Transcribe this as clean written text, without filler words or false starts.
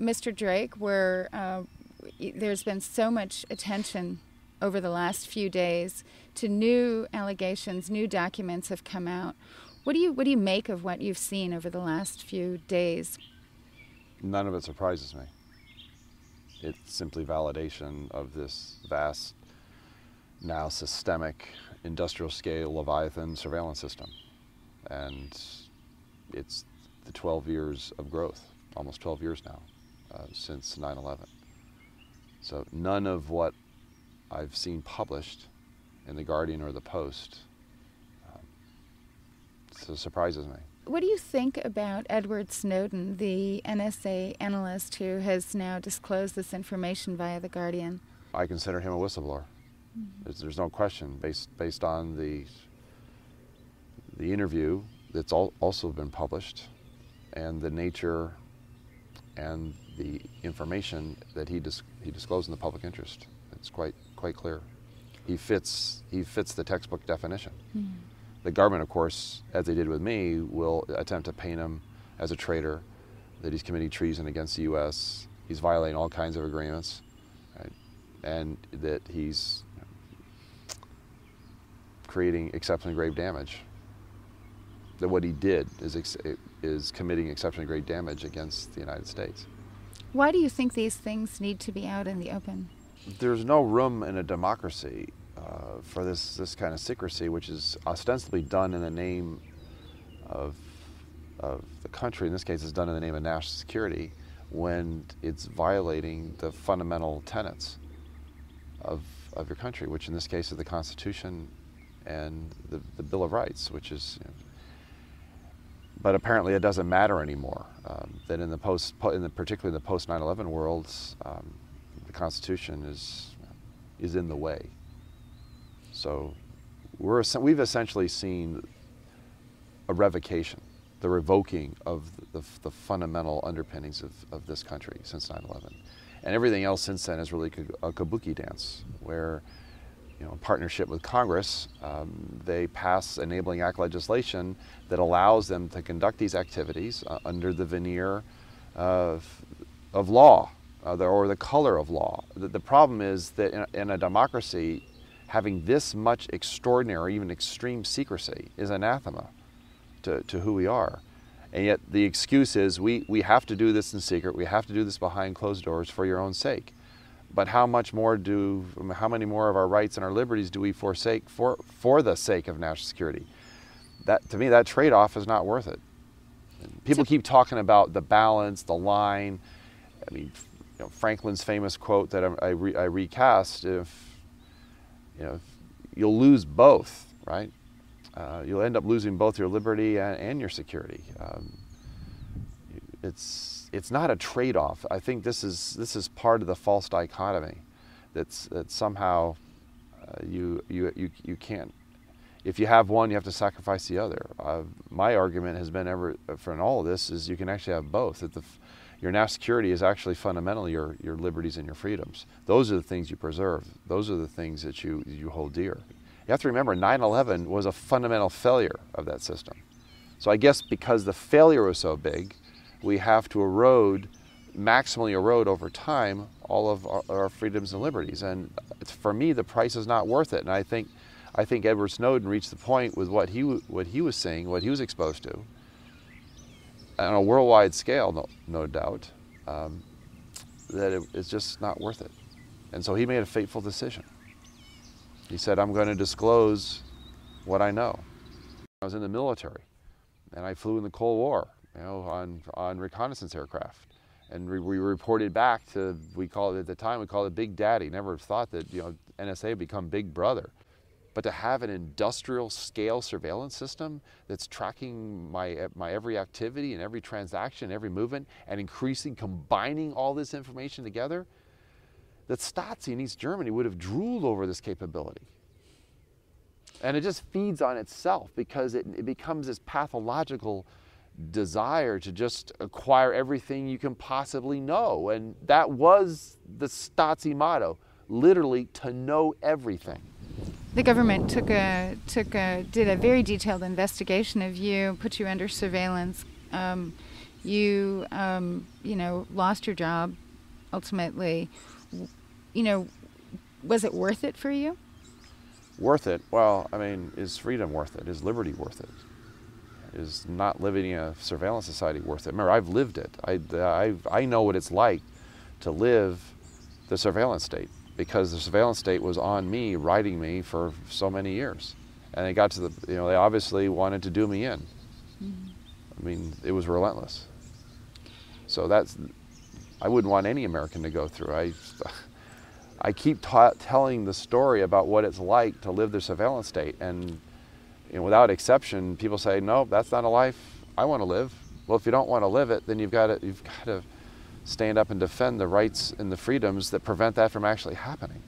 Mr. Drake, where there's been so much attention over the last few days to new allegations, new documents have come out. What do you make of what you've seen over the last few days? None of it surprises me. It's simply validation of this vast, now systemic, industrial scale Leviathan surveillance system. And it's the 12 years of growth, almost 12 years now, since 9/11. So none of what I've seen published in The Guardian or The Post surprises me. What do you think about Edward Snowden, the NSA analyst who has now disclosed this information via The Guardian? I consider him a whistleblower. There's no question, based on the interview that's also been published, and the nature and the information that he disclosed in the public interest. It's quite clear. He fits the textbook definition. The government, of course, as they did with me, will attempt to paint him as a traitor, that he's committing treason against the U.S., he's violating all kinds of agreements, right? And that he's creating exceptionally grave damage. That what he did is committing exceptionally grave damage against the United States. Why do you think these things need to be out in the open? There's no room in a democracy for this kind of secrecy, which is ostensibly done in the name of the country. In this case, it's done in the name of national security, when it's violating the fundamental tenets of your country, which in this case is the Constitution and the Bill of Rights, which is. But apparently, it doesn't matter anymore. That in particularly in the post 9/11 worlds, the Constitution is in the way. So we've essentially seen a revocation, the revoking of the fundamental underpinnings of this country since 9/11. And everything else since then is really a kabuki dance, where, in partnership with Congress, they pass enabling act legislation that allows them to conduct these activities under the veneer of law, or the color of law. The problem is that in a democracy, having this much extraordinary, even extreme secrecy is anathema to who we are. And yet the excuse is we have to do this in secret, we have to do this behind closed doors for your own sake. But how many more of our rights and our liberties do we forsake for the sake of national security? To me, that trade-off is not worth it. People keep talking about the balance, the line. I mean, Franklin's famous quote that I recast: if you'll lose both, right? You'll end up losing both your liberty and your security. It's not a trade-off. I think this is part of the false dichotomy that somehow you can't. If you have one, you have to sacrifice the other. My argument has been for all of this is you can actually have both. That your national security is actually fundamentally your liberties and your freedoms. Those are the things you preserve. Those are the things that you hold dear. You have to remember, 9/11 was a fundamental failure of that system. So I guess because the failure was so big, we have to maximally erode over time all of our freedoms and liberties. And for me, the price is not worth it. And I think Edward Snowden reached the point with what he was saying, what he was exposed to, on a worldwide scale, no doubt, that it's just not worth it. And so he made a fateful decision. He said, I'm going to disclose what I know. I was in the military, and I flew in the Cold War, on reconnaissance aircraft. And we reported back to, we called it Big Daddy. Never thought that, NSA would become Big Brother. But to have an industrial scale surveillance system that's tracking my every activity and every transaction, every movement, and combining all this information together, that Stasi in East Germany would have drooled over this capability. And it just feeds on itself, because it becomes this pathological desire to just acquire everything you can possibly know. And that was the Stasi motto, literally to know everything. The government did a very detailed investigation of you, put you under surveillance. You, lost your job ultimately. Was it worth it for you? Worth it? Well, I mean, is freedom worth it? Is liberty worth it? Is not living in a surveillance society worth it? Remember, I've lived it. I know what it's like to live the surveillance state, because the surveillance state was on me, riding me for so many years. And it got to they obviously wanted to do me in. Mm-hmm. I mean, it was relentless. So I wouldn't want any American to go through. I keep telling the story about what it's like to live the surveillance state, and without exception, people say, no, that's not a life I want to live. Well, if you don't want to live it, then you've got to stand up and defend the rights and the freedoms that prevent that from actually happening.